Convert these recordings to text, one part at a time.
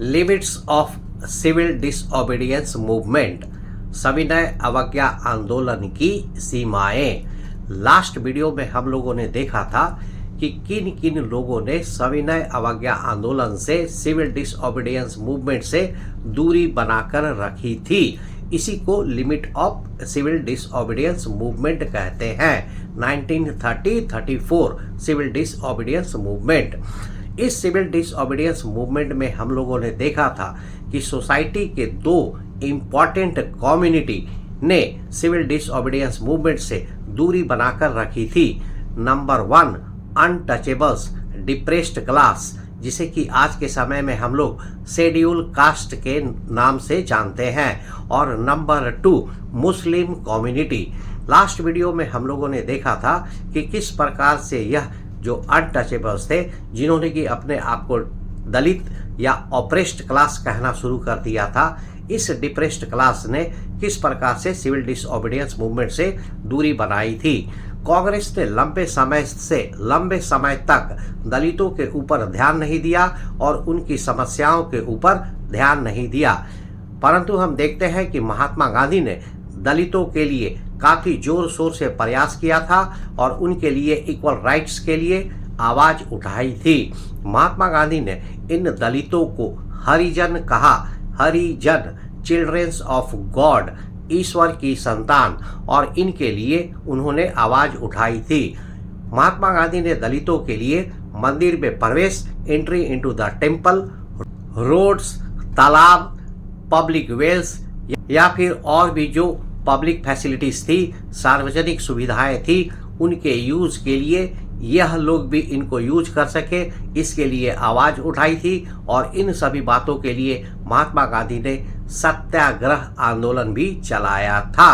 Limits of civil disobedience movement, सविनय अवज्ञा आंदोलन की सीमाएं। लास्ट वीडियो में हम लोगों ने देखा था कि किन किन लोगों ने सविनय अवज्ञा आंदोलन से, सिविल डिसओबीडियंस मूवमेंट से दूरी बनाकर रखी थी। इसी को limit of civil disobedience movement कहते हैं। 1934 सिविल डिसओबीडियंस मूवमेंट। इस सिविल डिसओबीडियंस मूवमेंट में हम लोगों ने देखा था कि सोसाइटी के दो इम्पॉर्टेंट कम्युनिटी ने सिविल डिसओबीडियंस मूवमेंट से दूरी बनाकर रखी थी। नंबर 1, अनटचेबल्स, डिप्रेस्ड क्लास, जिसे कि आज के समय में हम लोग शेड्यूल कास्ट के नाम से जानते हैं, और number 2, Muslim community. Last video में हम लोगों ने देखा था कि किस प्रकार से यह जो अनटचेबल्स थे, जिन्होंने कि अपने आप को दलित या ऑप्रेस्ड क्लास कहना शुरू कर दिया था, इस डिप्रेस्ड क्लास ने किस प्रकार से सिविल डिसओबीडियंस मूवमेंट से दूरी बनाई थी। कांग्रेस ने लंबे समय तक दलितों के ऊपर ध्यान नहीं दिया और उनकी समस्याओं के ऊपर ध्यान नहीं दिया, परंतु हम देखते हैं कि महात्मा गांधी ने दलितों के लिए काफ़ी जोर शोर से प्रयास किया था और उनके लिए इक्वल राइट्स के लिए आवाज़ उठाई थी। महात्मा गांधी ने इन दलितों को हरिजन कहा, हरिजन, चिल्ड्रंस ऑफ गॉड, ईश्वर की संतान, और इनके लिए उन्होंने आवाज़ उठाई थी। महात्मा गांधी ने दलितों के लिए मंदिर में प्रवेश, entry into the temple, roads, तालाब, पब्लिक वेल्स या फिर और भी जो पब्लिक फैसिलिटीज थी, सार्वजनिक सुविधाएं थी, उनके यूज के लिए यह लोग भी इनको यूज कर सके, इसके लिए आवाज़ उठाई थी। और इन सभी बातों के लिए महात्मा गांधी ने सत्याग्रह आंदोलन भी चलाया था।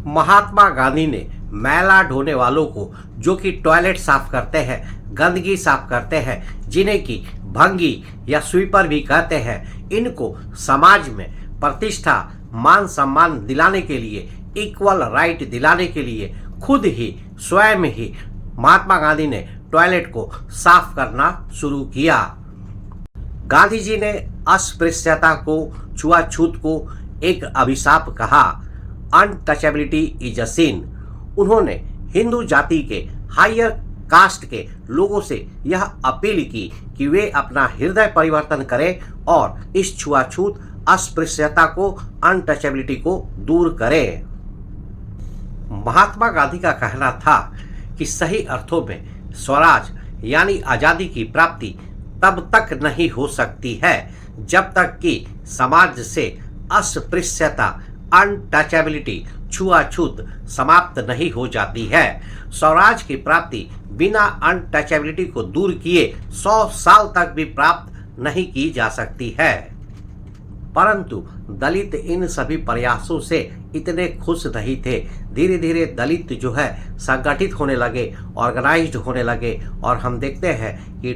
महात्मा गांधी ने मैला ढोने वालों को, जो कि टॉयलेट साफ करते हैं, गंदगी साफ करते हैं, जिन्हें कि भंगी या स्वीपर भी कहते हैं, इनको समाज में प्रतिष्ठा, मान सम्मान दिलाने के लिए, इक्वल राइट दिलाने के लिए खुद ही स्वयं ही महात्मा गांधी ने टॉयलेट को साफ करना शुरू किया। गांधी जी ने अस्पृश्यता को, छुआछूत को एक अभिशाप कहा। अनटचेबिलिटी इज अ सिन। उन्होंने हिंदू जाति के हायर कास्ट के लोगों से यह अपील की कि वे अपना हृदय परिवर्तन करें और इस छुआछूत, अस्पृश्यता को, अनटचेबिलिटी को दूर करें। महात्मा गांधी का कहना था कि सही अर्थों में स्वराज यानी आज़ादी की प्राप्ति तब तक नहीं हो सकती है जब तक कि समाज से अस्पृश्यता, अनटचेबिलिटी, छुआछूत समाप्त नहीं हो जाती है। स्वराज की प्राप्ति बिना अनटचेबिलिटी को दूर किए 100 साल तक भी प्राप्त नहीं की जा सकती है। परंतु दलित इन सभी प्रयासों से इतने खुश नहीं थे। धीरे धीरे दलित जो है संगठित होने लगे, ऑर्गेनाइज्ड होने लगे, और हम देखते हैं कि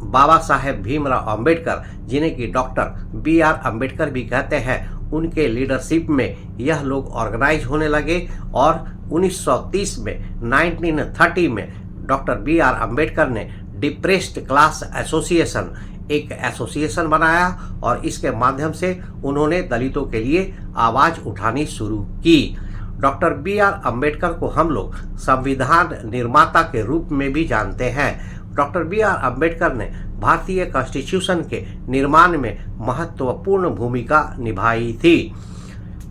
बाबा साहेब भीमराव अंबेडकर, जिन्हें कि डॉक्टर BR अंबेडकर भी कहते हैं, उनके लीडरशिप में यह लोग ऑर्गेनाइज होने लगे। और 1930 में, 1930 में डॉक्टर BR अंबेडकर ने डिप्रेस्ड क्लास एसोसिएशन, एक एसोसिएशन बनाया और इसके माध्यम से उन्होंने दलितों के लिए आवाज़ उठानी शुरू की। डॉक्टर BR अंबेडकर को हम लोग संविधान निर्माता के रूप में भी जानते हैं। डॉक्टर BR अंबेडकर ने भारतीय कॉन्स्टिट्यूशन के निर्माण में महत्वपूर्ण भूमिका निभाई थी।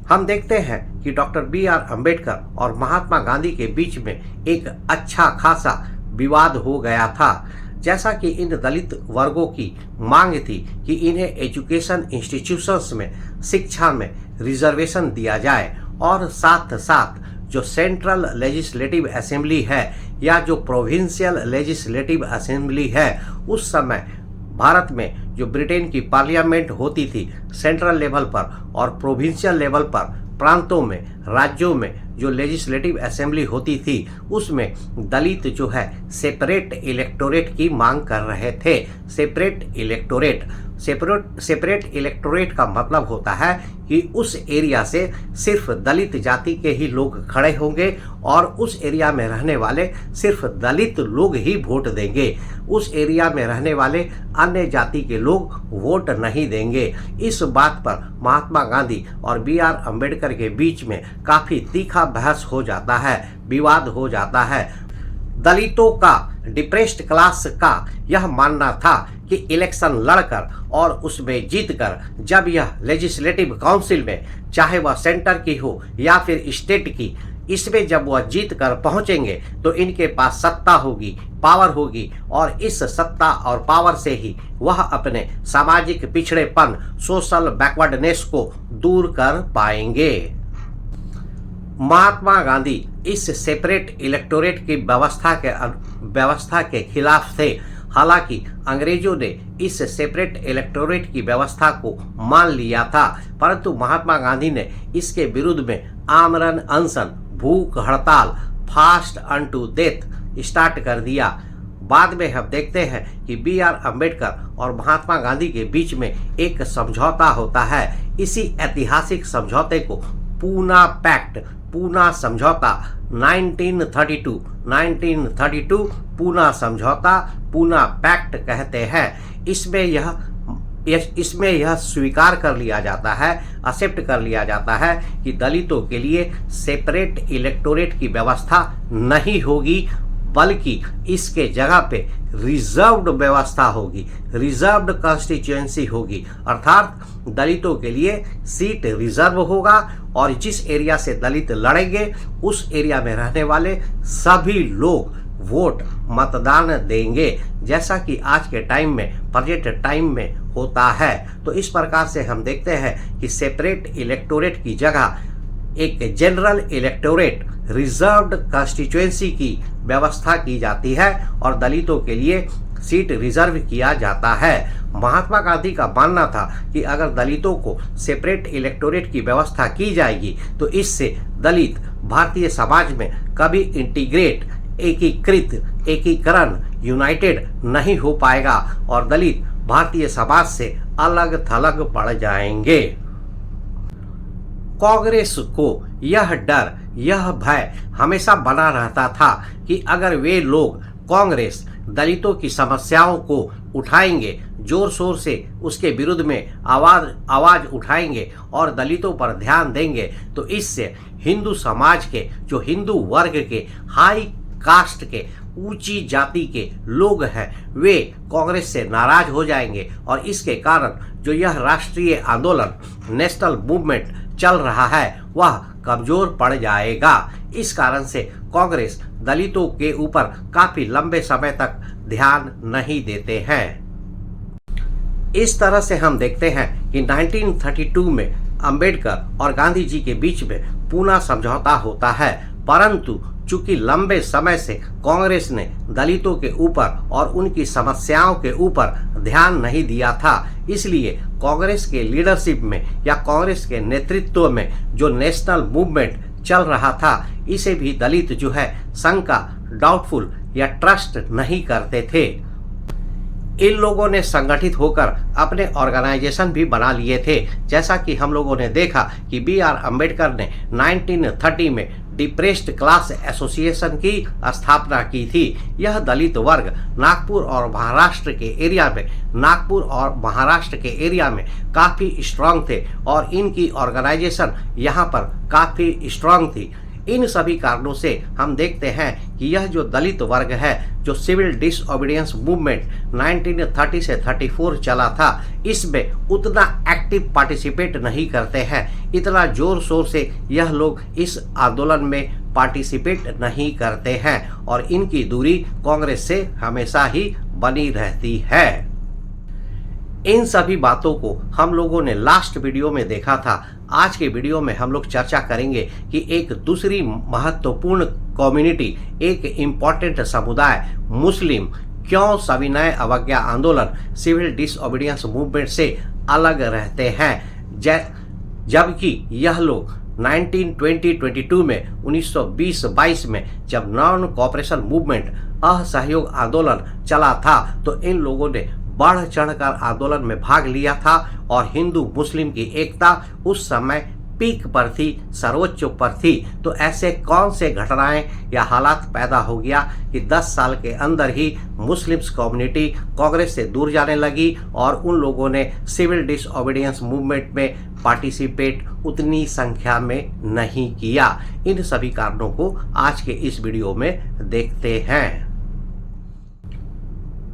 हम देखते हैं कि डॉक्टर BR अंबेडकर और महात्मा गांधी के बीच में एक अच्छा खासा विवाद हो गया था, जैसा कि इन दलित वर्गों की मांग थी कि इन्हें एजुकेशन इंस्टीट्यूशंस में, शिक्षा में रिजर्वेशन दिया जाए, और साथ साथ जो सेंट्रल लेजिस्लेटिव असेंबली है या जो प्रोविंशियल लेजिस्लेटिव असेंबली है, उस समय भारत में जो ब्रिटेन की पार्लियामेंट होती थी सेंट्रल लेवल पर, और प्रोविंशियल लेवल पर प्रांतों में, राज्यों में जो लेजिस्लेटिव असेंबली होती थी, उसमें दलित जो है सेपरेट इलेक्टोरेट की मांग कर रहे थे। सेपरेट इलेक्टोरेट, सेपरेट इलेक्टोरेट का मतलब होता है कि उस एरिया से सिर्फ दलित जाति के ही लोग खड़े होंगे और उस एरिया में रहने वाले सिर्फ दलित लोग ही वोट देंगे। उस एरिया में रहने वाले अन्य जाति के लोग वोट नहीं देंगे। इस बात पर महात्मा गांधी और B.R. अम्बेडकर के बीच में काफ़ी तीखा बहस हो जाता है, विवाद हो जाता है। दलितों का, डिप्रेस्ड क्लास का यह मानना था कि इलेक्शन लड़कर और उसमें जीतकर जब यह लेजिस्लेटिव काउंसिल में, चाहे वह सेंटर की हो या फिर स्टेट की, इसमें जब वह जीत कर पहुंचेंगे तो इनके पास सत्ता होगी, पावर होगी और इस सत्ता और पावर से ही वह अपने सामाजिक पिछड़ेपन, सोशल बैकवर्डनेस को दूर कर पाएंगे। महात्मा गांधी इस सेपरेट इलेक्टोरेट की व्यवस्था के खिलाफ थे। हालांकि अंग्रेजों ने इस सेपरेट इलेक्टोरेट की व्यवस्था को मान लिया था, परंतु महात्मा गांधी ने इसके विरुद्ध में आमरण अनशन, भूख हड़ताल, फास्ट अनटू डेथ स्टार्ट कर दिया। बाद में हम देखते हैं कि B.R. अम्बेडकर और महात्मा गांधी के बीच में एक समझौता होता है। इसी ऐतिहासिक समझौते को पूना पैक्ट, पूना समझौता 1932 पूना समझौता, पूना पैक्ट कहते हैं। इसमें यह स्वीकार कर लिया जाता है, एक्सेप्ट कर लिया जाता है कि दलितों के लिए सेपरेट इलेक्टोरेट की व्यवस्था नहीं होगी, बल्कि इसके जगह पे रिजर्व्ड व्यवस्था होगी, रिजर्व्ड कॉन्स्टिट्यूएंसी होगी। अर्थात दलितों के लिए सीट रिजर्व होगा और जिस एरिया से दलित लड़ेंगे उस एरिया में रहने वाले सभी लोग वोट, मतदान देंगे, जैसा कि आज के टाइम में, प्रेजेंट टाइम में होता है। तो इस प्रकार से हम देखते हैं कि सेपरेट इलेक्टोरेट की जगह एक जनरल इलेक्टोरेट, रिजर्व्ड कॉन्स्टिट्यूएंसी की व्यवस्था की जाती है और दलितों के लिए सीट रिजर्व किया जाता है। महात्मा गांधी का मानना था कि अगर दलितों को सेपरेट इलेक्टोरेट की व्यवस्था की जाएगी तो इससे दलित भारतीय समाज में कभी इंटीग्रेट, एकीकरण, यूनाइटेड नहीं हो पाएगा और दलित भारतीय समाज से अलग थलग पड़ जाएंगे। कांग्रेस को यह डर, यह भय हमेशा बना रहता था कि अगर वे लोग, कांग्रेस, दलितों की समस्याओं को उठाएंगे, जोर शोर से उसके विरुद्ध में आवाज उठाएंगे और दलितों पर ध्यान देंगे, तो इससे हिंदू समाज के, जो हिंदू वर्ग के, हाई कास्ट के, ऊंची जाति के लोग हैं, वे कांग्रेस से नाराज हो जाएंगे और इसके कारण जो यह राष्ट्रीय आंदोलन, नेशनल मूवमेंट चल रहा है, वह कमजोर पड़ जाएगा। इस कारण से कांग्रेस दलितों के ऊपर काफी लंबे समय तक ध्यान नहीं देते हैं। इस तरह से हम देखते हैं कि 1932 में अंबेडकर और गांधी जी के बीच में पूना समझौता होता है, परंतु चूंकि लंबे समय से कांग्रेस ने दलितों के ऊपर और उनकी समस्याओं के ऊपर ध्यान नहीं दिया था, इसलिए कांग्रेस के लीडरशिप में या कांग्रेस के नेतृत्व में जो नेशनल मूवमेंट चल रहा था, इसे भी दलित जो है शंका, डाउटफुल या ट्रस्ट नहीं करते थे। इन लोगों ने संगठित होकर अपने ऑर्गेनाइजेशन भी बना लिए थे, जैसा कि हम लोगों ने देखा कि B.R. अम्बेडकर ने 1930 में डिप्रेस्ड क्लास एसोसिएशन की स्थापना की थी। यह दलित वर्ग नागपुर और महाराष्ट्र के एरिया में काफ़ी स्ट्रांग थे और इनकी ऑर्गेनाइजेशन यहाँ पर काफ़ी स्ट्रांग थी। इन सभी कारणों से हम देखते हैं कि यह जो दलित वर्ग है, जो सिविल डिसओबीडियंस मूवमेंट 1930 से 34 चला था, इसमें उतना एक्टिव पार्टिसिपेट नहीं करते हैं, इतना जोर शोर से यह लोग इस आंदोलन में पार्टिसिपेट नहीं करते हैं और इनकी दूरी कांग्रेस से हमेशा ही बनी रहती है। इन सभी बातों को हम लोगों ने लास्ट वीडियो में देखा था। आज के वीडियो में हम लोग चर्चा करेंगे कि एक दूसरी महत्वपूर्ण कम्युनिटी, एक इम्पॉर्टेंट समुदाय मुस्लिम, क्यों सविनय अवज्ञा आंदोलन, सिविल डिसओबीडियंस मूवमेंट से अलग रहते हैं, जबकि यह लोग 1922 में 1920-22 में जब नॉन कोऑपरेशन मूवमेंट, असहयोग आंदोलन चला था, तो इन लोगों ने बढ़ चढ़कर आंदोलन में भाग लिया था और हिंदू मुस्लिम की एकता उस समय पीक पर थी, सर्वोच्च पर थी। तो ऐसे कौन से घटनाएं या हालात पैदा हो गया कि 10 साल के अंदर ही मुस्लिम्स कम्युनिटी कांग्रेस से दूर जाने लगी और उन लोगों ने सिविल डिसओबीडियंस मूवमेंट में पार्टिसिपेट उतनी संख्या में नहीं किया। इन सभी कारणों को आज के इस वीडियो में देखते हैं।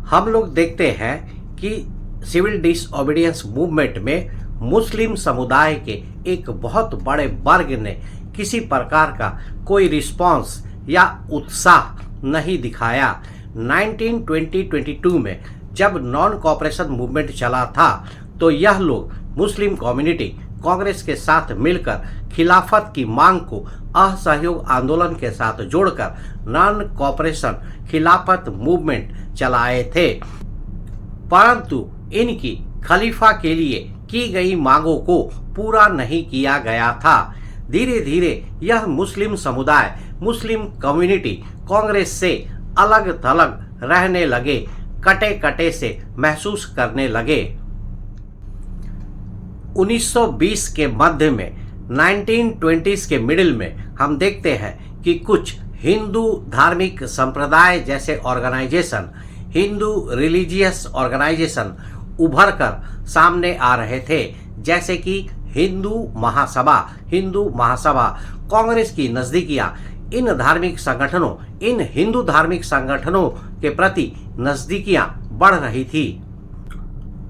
हम लोग देखते हैं कि सिविल डिसओबीडियंस मूवमेंट में मुस्लिम समुदाय के एक बहुत बड़े वर्ग ने किसी प्रकार का कोई रिस्पांस या उत्साह नहीं दिखाया। 1922 में जब नॉन कोऑपरेशन मूवमेंट चला था तो यह लोग मुस्लिम कम्युनिटी कांग्रेस के साथ मिलकर खिलाफत की मांग को असहयोग आंदोलन के साथ जोड़कर नॉन कोऑपरेशन खिलाफत मूवमेंट चलाए थे, परंतु इनकी खलीफा के लिए की गई मांगों को पूरा नहीं किया गया था। धीरे धीरे यह मुस्लिम समुदाय, मुस्लिम कम्युनिटी कांग्रेस से अलग थलग रहने लगे, कटे कटे से महसूस करने लगे। 1920 के मध्य में, 1920s के मिडिल में हम देखते हैं कि कुछ हिंदू धार्मिक संप्रदाय जैसे ऑर्गेनाइजेशन, हिंदू रिलीजियस ऑर्गेनाइजेशन उभर कर सामने आ रहे थे, जैसे कि हिंदू महासभा, कांग्रेस की नजदीकियां इन हिंदू धार्मिक संगठनों के प्रति नजदीकियां बढ़ रही थी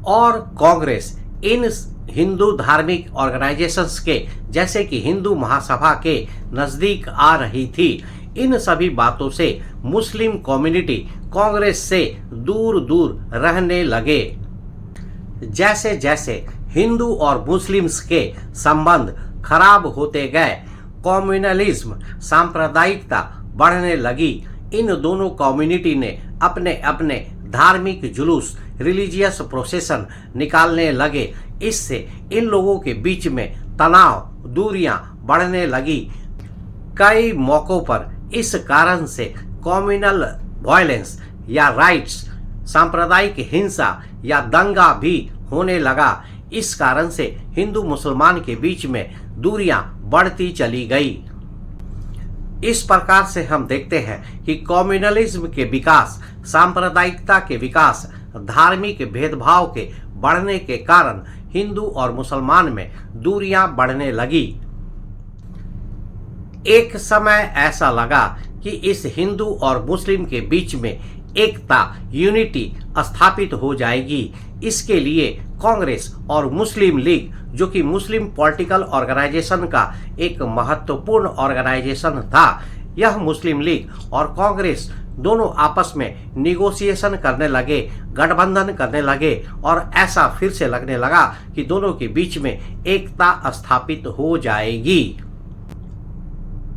और कांग्रेस इन हिंदू धार्मिक ऑर्गेनाइजेशंस के जैसे कि हिंदू महासभा के नजदीक आ रही थी। इन सभी बातों से मुस्लिम कम्युनिटी कांग्रेस से दूर दूर रहने लगे। जैसे जैसे हिंदू और मुस्लिम्स के संबंध खराब होते गए, कम्युनलिज्म, सांप्रदायिकता बढ़ने लगी। इन दोनों कम्युनिटी ने अपने अपने धार्मिक जुलूस, रिलीजियस प्रोसेशन निकालने लगे। इससे इन लोगों के बीच में तनाव, दूरियां बढ़ने लगी। कई मौकों पर इस कारण से कम्युनल वायलेंस या राइट्स, सांप्रदायिक हिंसा या दंगा भी होने लगा। इस कारण से हिंदू मुसलमान के बीच में दूरियां बढ़ती चली गई। इस प्रकार से हम देखते हैं कि कम्युनलिज्म के विकास, सांप्रदायिकता के विकास, धार्मिक भेदभाव के बढ़ने के कारण हिंदू और मुसलमान में दूरियां बढ़ने लगी। एक समय ऐसा लगा कि इस हिंदू और मुस्लिम के बीच में एकता, यूनिटी स्थापित हो जाएगी। इसके लिए कांग्रेस और मुस्लिम लीग, जो कि मुस्लिम पॉलिटिकल ऑर्गेनाइजेशन का एक महत्वपूर्ण ऑर्गेनाइजेशन था, यह मुस्लिम लीग और कांग्रेस दोनों आपस में निगोशिएशन करने लगे, गठबंधन करने लगे और ऐसा फिर से लगने लगा कि दोनों के बीच में एकता स्थापित हो जाएगी।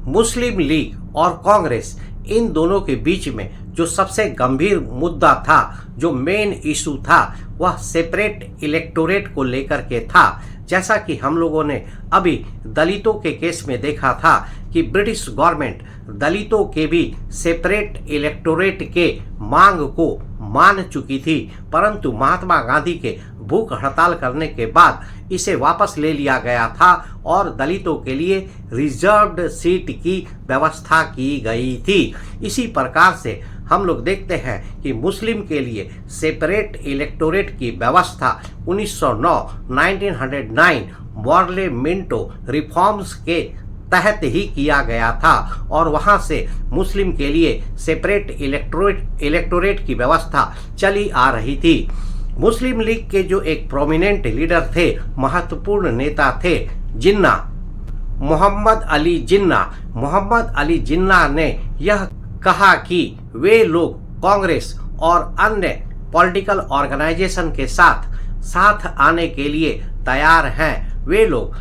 मुस्लिम लीग और कांग्रेस, इन दोनों के बीच में जो सबसे गंभीर मुद्दा था, जो मेन इशू था, वह सेपरेट इलेक्टोरेट को लेकर के था। जैसा कि हम लोगों ने अभी दलितों के केस में देखा था कि ब्रिटिश गवर्नमेंट दलितों के भी सेपरेट इलेक्टोरेट के मांग को मान चुकी थी, परंतु महात्मा गांधी के भूख हड़ताल करने के बाद इसे वापस ले लिया गया था और दलितों के लिए रिजर्व्ड सीट की व्यवस्था की गई थी। इसी प्रकार से हम लोग देखते हैं कि मुस्लिम के लिए सेपरेट इलेक्टोरेट की व्यवस्था 1909 मॉर्ले मिंटो रिफॉर्म्स के तहत ही किया गया था और वहां से मुस्लिम के लिए सेपरेट इलेक्टोरेट की व्यवस्था चली आ रही थी। मुस्लिम लीग के जो एक प्रोमिनेंट लीडर थे, महत्वपूर्ण नेता थे, मोहम्मद अली जिन्ना ने यह कहा कि वे लोग कांग्रेस और अन्य पॉलिटिकल ऑर्गेनाइजेशन के साथ आने के लिए तैयार हैं। वे लोग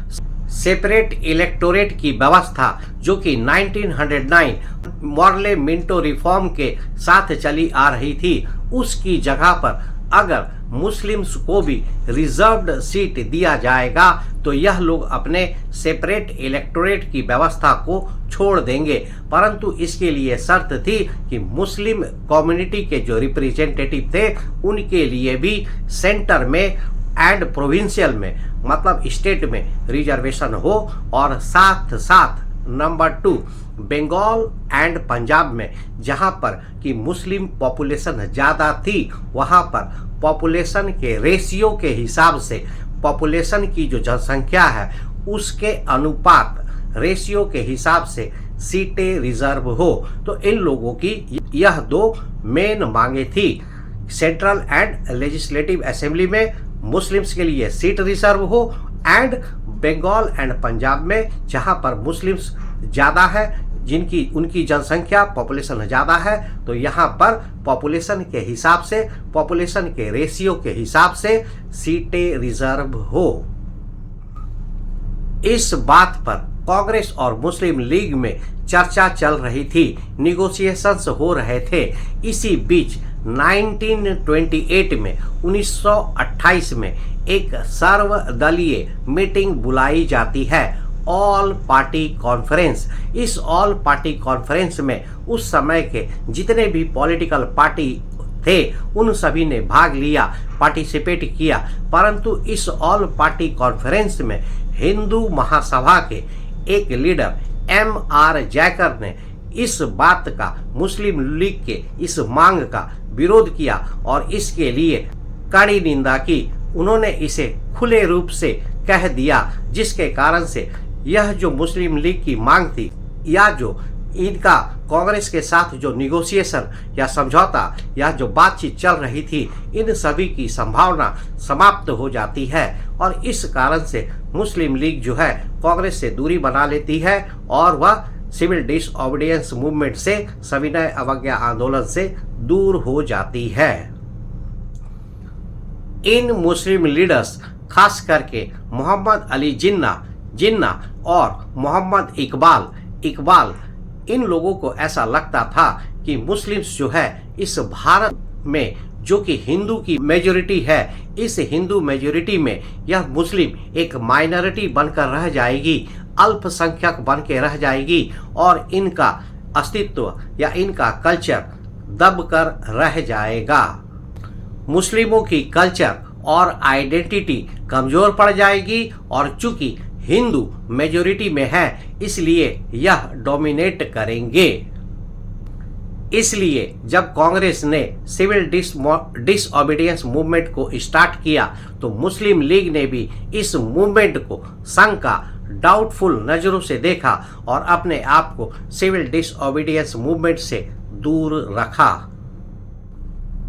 सेपरेट इलेक्टोरेट की व्यवस्था जो कि 1909 मॉर्ले मिंटो रिफॉर्म के साथ चली आ रही थी, उसकी जगह पर अगर मुस्लिम्स को भी रिजर्व्ड सीट दिया जाएगा तो यह लोग अपने सेपरेट इलेक्टोरेट की व्यवस्था को छोड़ देंगे, परंतु इसके लिए शर्त थी कि मुस्लिम कम्युनिटी के जो रिप्रेजेंटेटिव थे उनके लिए भी सेंटर में एंड प्रोविंशियल में, मतलब स्टेट में रिजर्वेशन हो, और साथ साथ नंबर 2 बंगाल एंड पंजाब में जहां पर कि मुस्लिम पॉपुलेशन ज़्यादा थी वहां पर पॉपुलेशन के रेशियो के हिसाब से, पॉपुलेशन की जो जनसंख्या है उसके अनुपात रेशियो के हिसाब से सीटें रिजर्व हो। तो इन लोगों की यह 2 मेन मांगे थी। सेंट्रल एंड लेजिस्लेटिव असेंबली में मुस्लिम्स के लिए सीट रिजर्व हो, एंड बंगाल एंड पंजाब में जहां पर मुस्लिम्स ज़्यादा है, जिनकी उनकी जनसंख्या पॉपुलेशन ज़्यादा है, तो यहाँ पर पॉपुलेशन के हिसाब से, पॉपुलेशन के रेशियो के हिसाब से सीटें रिजर्व हो। इस बात पर कांग्रेस और मुस्लिम लीग में चर्चा चल रही थी, निगोशिएशंस हो रहे थे। इसी बीच 1928 में 1928 में एक सर्वदलीय मीटिंग बुलाई जाती है, ऑल पार्टी कॉन्फ्रेंस। इस ऑल पार्टी कॉन्फ्रेंस में उस समय के जितने भी पॉलिटिकल पार्टी थे उन सभी ने भाग लिया, पार्टिसिपेट किया, परंतु इस ऑल पार्टी कॉन्फ्रेंस में हिंदू महासभा के एक लीडर M.R. जैकर ने इस बात का, मुस्लिम लीग के इस मांग का विरोध किया और इसके लिए कड़ी निंदा की। उन्होंने इसे खुले रूप से कह दिया, जिसके कारण से यह जो मुस्लिम लीग की मांग थी, या जो इनका कांग्रेस के साथ जो निगोशिएशन या समझौता या जो बातचीत चल रही थी, इन सभी की संभावना समाप्त हो जाती है। और इस कारण से मुस्लिम लीग जो है कांग्रेस से दूरी बना लेती है और वह सिविल डिसओबीडियंस मूवमेंट से, सविनय अवज्ञा आंदोलन से दूर हो जाती है। इन मुस्लिम लीडर्स, खास करके मोहम्मद अली जिन्ना और मोहम्मद इकबाल, इन लोगों को ऐसा लगता था कि मुस्लिम्स जो है इस भारत में, जो कि हिंदू की मेजॉरिटी है, इस हिंदू मेजॉरिटी में यह मुस्लिम एक माइनॉरिटी बनकर रह जाएगी, अल्पसंख्यक बन के रह जाएगी और इनका अस्तित्व या इनका कल्चर दबकर रह जाएगा। मुस्लिमों की कल्चर और आइडेंटिटी कमजोर पड़ जाएगी, और चूंकि हिंदू मेजॉरिटी में है इसलिए यह डोमिनेट करेंगे। इसलिए जब कांग्रेस ने सिविल डिसओबीडियंस मूवमेंट को स्टार्ट किया तो मुस्लिम लीग ने भी इस मूवमेंट को शंका, डाउटफुल नज़रों से देखा और अपने आप को सिविल डिसओबीडियंस मूवमेंट से दूर रखा।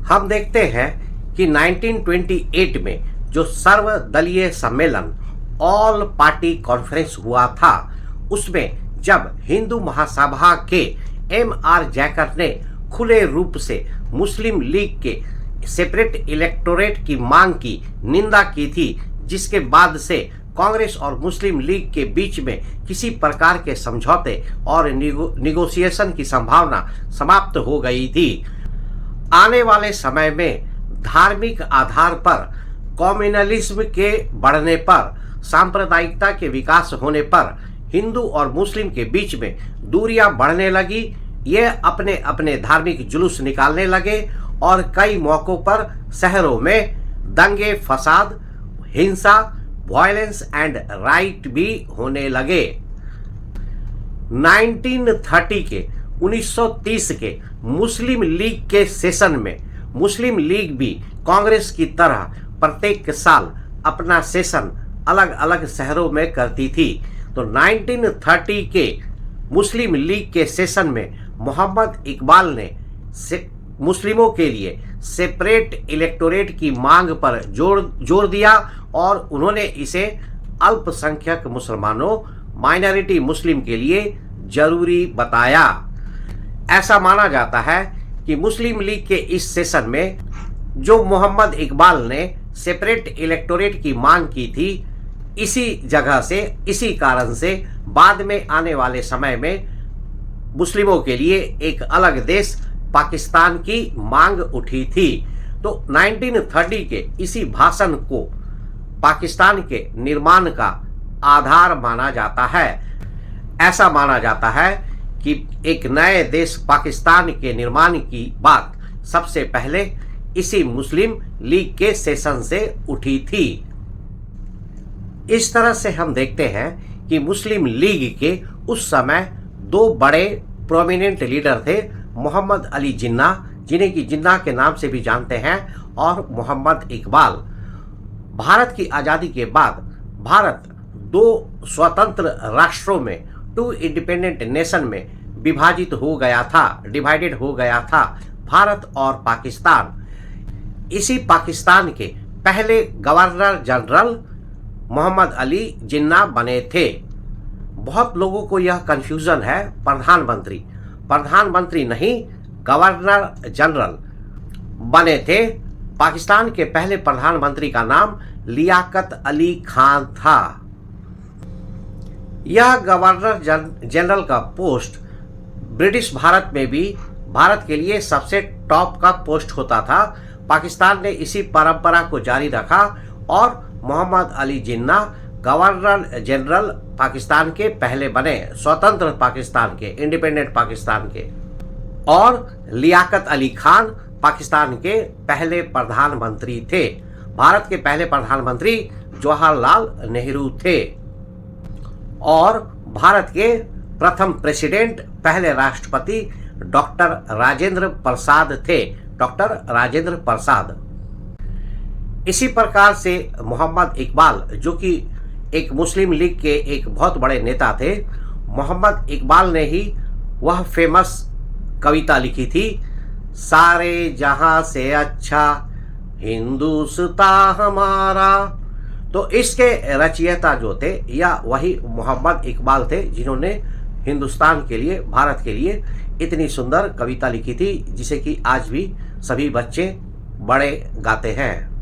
हम देखते हैं कि 1928 में जो सर्वदलीय सम्मेलन ऑल पार्टी कॉन्फ्रेंस हुआ था, उसमें जब हिंदू महासभा के M.R. जैकर ने खुले रूप से मुस्लिम लीग के सेपरेट इलेक्टोरेट की मांग की निंदा की थी, जिसके बाद से कांग्रेस और मुस्लिम लीग के बीच में किसी प्रकार के समझौते और निगोशिएशन की संभावना समाप्त हो गई थी। आने वाले समय में धार्मिक आधार पर, कम्युनलिज्म के बढ़ने पर, सांप्रदायिकता के विकास होने पर हिंदू और मुस्लिम के बीच में दूरियां बढ़ने लगी। ये अपने अपने धार्मिक जुलूस निकालने लगे और कई मौकों पर शहरों में दंगे, फसाद, हिंसा, वायलेंस एंड राइट भी होने लगे। 1930 के मुस्लिम लीग के सेशन में मुस्लिम लीग भी कांग्रेस की तरह प्रत्येक साल अपना सेशन अलग अलग शहरों में करती थी। तो 1930 के मुस्लिम लीग के सेशन में मोहम्मद इकबाल ने मुस्लिमों के लिए सेपरेट इलेक्टोरेट की मांग पर जोर दिया और उन्होंने इसे अल्पसंख्यक मुसलमानों, माइनॉरिटी मुस्लिम के लिए जरूरी बताया। ऐसा माना जाता है कि मुस्लिम लीग के इस सेशन में जो मोहम्मद इकबाल ने सेपरेट इलेक्टोरेट की मांग की थी, इसी जगह से, इसी कारण से बाद में आने वाले समय में मुस्लिमों के लिए एक अलग देश पाकिस्तान की मांग उठी थी। तो 1930 के इसी भाषण को पाकिस्तान के निर्माण का आधार माना जाता है। ऐसा माना जाता है कि एक नए देश पाकिस्तान के निर्माण की बात सबसे पहले इसी मुस्लिम लीग के सेशन से उठी थी। इस तरह से हम देखते हैं कि मुस्लिम लीग के उस समय दो बड़े प्रोमिनेंट लीडर थे, मोहम्मद अली जिन्ना, जिन्हें कि जिन्ना के नाम से भी जानते हैं, और मोहम्मद इकबाल। भारत की आज़ादी के बाद भारत दो स्वतंत्र राष्ट्रों में, टू इंडिपेंडेंट नेशन में विभाजित हो गया था, डिवाइडेड हो गया था, भारत और पाकिस्तान। इसी पाकिस्तान के पहले गवर्नर जनरल मोहम्मद अली जिन्ना बने थे। बहुत लोगों को यह कंफ्यूजन है, प्रधानमंत्री नहीं, गवर्नर जनरल बने थे। पाकिस्तान के पहले प्रधानमंत्री का नाम लियाकत अली खान था। यह गवर्नर जनरल का पोस्ट ब्रिटिश भारत में भी भारत के लिए सबसे टॉप का पोस्ट होता था। पाकिस्तान ने इसी परंपरा को जारी रखा और मोहम्मद अली जिन्ना गवर्नर जनरल पाकिस्तान के पहले बने, स्वतंत्र पाकिस्तान के, इंडिपेंडेंट पाकिस्तान के। और लियाकत अली खान पाकिस्तान के पहले प्रधानमंत्री थे। भारत के पहले प्रधानमंत्री जवाहरलाल नेहरू थे और भारत के प्रथम प्रेसिडेंट, पहले राष्ट्रपति डॉक्टर राजेंद्र प्रसाद थे, डॉक्टर राजेंद्र प्रसाद। इसी प्रकार से मोहम्मद इकबाल, जो कि एक मुस्लिम लीग के एक बहुत बड़े नेता थे, मोहम्मद इकबाल ने ही वह फेमस कविता लिखी थी, सारे जहां से अच्छा हिंदुस्तान हमारा। तो इसके रचयिता जो थे या वही मोहम्मद इकबाल थे, जिन्होंने हिंदुस्तान के लिए, भारत के लिए इतनी सुंदर कविता लिखी थी, जिसे कि आज भी सभी बच्चे बड़े गाते हैं।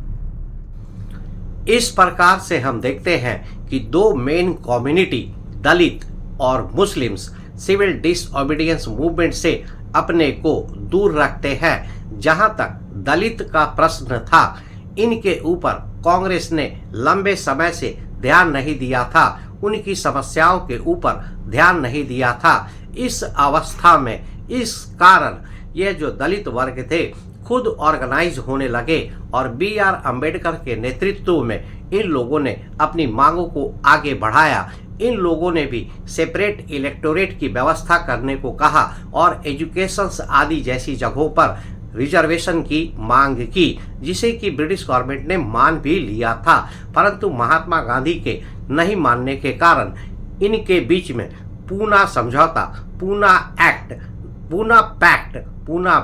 इस प्रकार से हम देखते हैं कि दो मेन कम्युनिटी, दलित और मुस्लिम्स, सिविल डिसओबीडियंस मूवमेंट से अपने को दूर रखते हैं। जहां तक दलित का प्रश्न था, इनके ऊपर कांग्रेस ने लंबे समय से ध्यान नहीं दिया था, उनकी समस्याओं के ऊपर ध्यान नहीं दिया था। इस अवस्था में, इस कारण ये जो दलित वर्ग थे खुद ऑर्गेनाइज होने लगे और बी.आर. अंबेडकर के नेतृत्व में इन लोगों ने अपनी मांगों को आगे बढ़ाया। इन लोगों ने भी सेपरेट इलेक्टोरेट की व्यवस्था करने को कहा और एजुकेशन आदि जैसी जगहों पर रिजर्वेशन की मांग की, जिसे कि ब्रिटिश गवर्नमेंट ने मान भी लिया था। परंतु महात्मा गांधी के नहीं मानने के कारण इनके बीच में पूना समझौता, पूना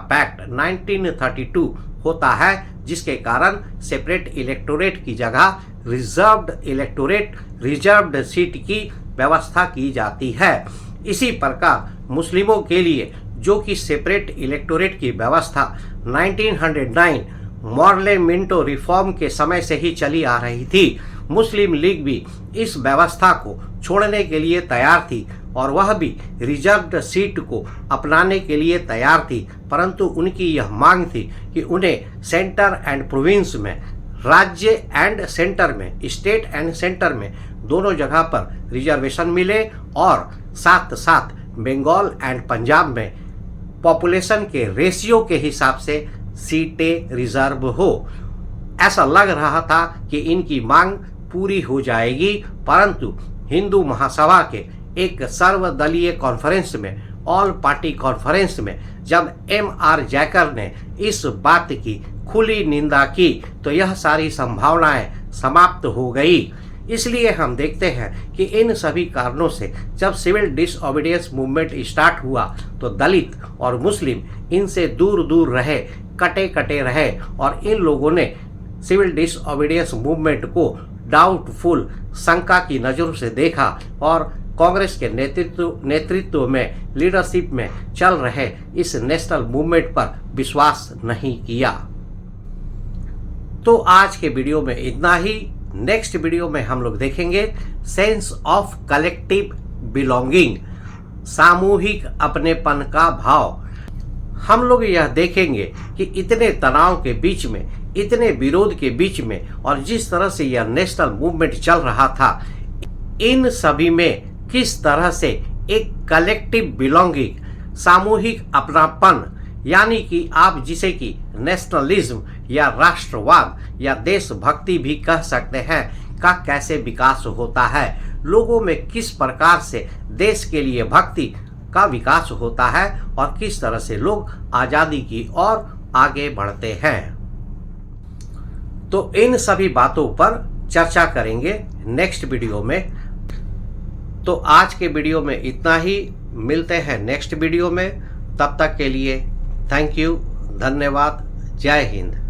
पैक्ट 1932 होता है, जिसके कारण सेपरेट इलेक्टोरेट की जगह रिजर्व्ड सीट की व्यवस्था की जाती है। इसी प्रकार मुस्लिमों के लिए, जो कि सेपरेट इलेक्टोरेट की व्यवस्था 1909 मॉर्ले मिंटो रिफॉर्म के समय से ही चली आ रही थी, मुस्लिम लीग भी इस व्यवस्था को छोड़ने के लिए तैयार थी और वह भी रिजर्व्ड सीट को अपनाने के लिए तैयार थी। परंतु उनकी यह मांग थी कि उन्हें सेंटर एंड प्रोविंस में, राज्य एंड सेंटर में, स्टेट एंड सेंटर में दोनों जगह पर रिजर्वेशन मिले और साथ साथ बंगाल एंड पंजाब में पॉपुलेशन के रेशियो के हिसाब से सीटें रिजर्व हो। ऐसा लग रहा था कि इनकी मांग पूरी हो जाएगी, परंतु हिंदू महासभा के एक सर्वदलीय कॉन्फ्रेंस में, ऑल पार्टी कॉन्फ्रेंस में, जब M.R. जैकर ने इस बात की खुली निंदा की तो यह सारी संभावनाएं समाप्त हो गई। इसलिए हम देखते हैं कि इन सभी कारणों से जब सिविल डिसओबीडियंस मूवमेंट स्टार्ट हुआ तो दलित और मुस्लिम इनसे दूर दूर रहे, कटे कटे रहे और इन लोगों ने सिविल डिसओबीडियंस मूवमेंट को डाउटफुल, शंका की नज़रों से देखा और कांग्रेस के नेतृत्व में, लीडरशिप में चल रहे इस नेशनल मूवमेंट पर विश्वास नहीं किया। तो आज के वीडियो में इतना ही। नेक्स्ट वीडियो में हम लोग देखेंगे सेंस ऑफ कलेक्टिव बिलोंगिंग, सामूहिक अपनेपन का भाव। हम लोग यह देखेंगे कि इतने तनाव के बीच में, इतने विरोध के बीच में, और जिस तरह से यह नेशनल मूवमेंट चल रहा था, इन सभी में किस तरह से एक कलेक्टिव बिलोंगिंग, सामूहिक अपनापन, यानी कि आप जिसे कि नेशनलिज्म या राष्ट्रवाद या देशभक्ति भी कह सकते हैं, का कैसे विकास होता है, लोगों में किस प्रकार से देश के लिए भक्ति का विकास होता है और किस तरह से लोग आज़ादी की ओर आगे बढ़ते हैं। तो इन सभी बातों पर चर्चा करेंगे नेक्स्ट वीडियो में। तो आज के वीडियो में इतना ही, मिलते हैं नेक्स्ट वीडियो में। तब तक के लिए थैंक यू, धन्यवाद, जय हिंद।